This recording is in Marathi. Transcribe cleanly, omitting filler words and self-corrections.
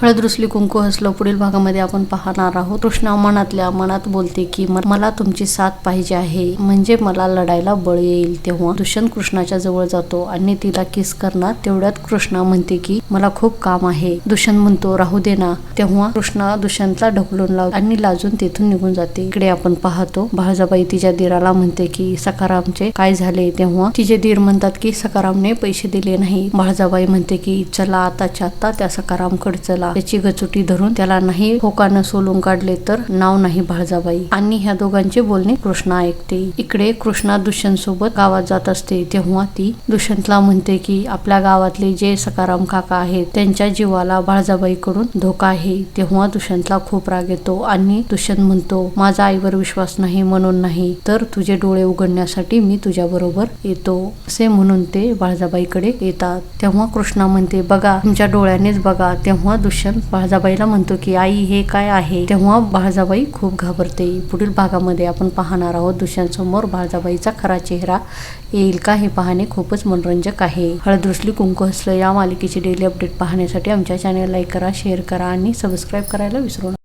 हळद रुसली कुंकू हसलं पुढील भागामध्ये आपण पाहणार आहोत। कृष्णा मनातल्या मनात बोलते की मला तुमची साथ पाहिजे आहे, म्हणजे मला लढायला बळ येईल। तेव्हा दुष्यंत कृष्णाच्या जवळ जातो आणि तिला किस करणार। तेवढ्यात कृष्णा म्हणते की मला खूप काम आहे। दुष्यंत म्हणतो राहू दे ना। तेव्हा कृष्णा दुष्यंतला ढकलून लावतो आणि लाजून तेथून निघून जाते। इकडे आपण पाहतो बळजाबाई तिच्या दीराला म्हणते की सखारामचे काय झाले। तेव्हा तिचे दीर म्हणतात की सखारामने पैसे दिले नाही। बळजाबाई म्हणते की चला आताच्या आता त्या सखारामकडे चला, त्याची गचुटी धरून त्याला नाही होकानं सोलून काढले तर नाव नाही बळजाबाई। आणि ह्या दोघांचे बोलणे कृष्णा ऐकते। इकडे कृष्णा दुष्यंत सोबत गावात जात असते। तेव्हा ती दुष्यंतला म्हणते की आपल्या गावातले जे सखाराम काका आहेत त्यांच्या जीवाला बळजाबाई कडून धोका आहे। तेव्हा दुष्यंतला खूप राग येतो आणि दुष्यंत म्हणतो माझा आईवर विश्वास नाही म्हणून नाही तर तुझे डोळे उघडण्यासाठी मी तुझ्या बरोबर येतो, असे म्हणून ते बळजाबाईकडे येतात। तेव्हा कृष्णा म्हणते बघा तुमच्या डोळ्यानेच बघा। तेव्हा दुष्यंत बळजाबाईला म्हणतो की आई हे काय आहे। तेव्हा बळजाबाई खूप घाबरते। पुढील भागामध्ये आपण पाहणार आहोत दुष्यंत समोर बळजाबाईचा खरा चेहरा येईल का हे पाहणे खूपच मनोरंजक आहे। हळद रुसली कुंकू हसलं या मालिकेची डेली अपडेट पाहण्यासाठी आमच्या चॅनल लाईक करा, शेअर करा आणि सबस्क्राईब करायला विसरू नका।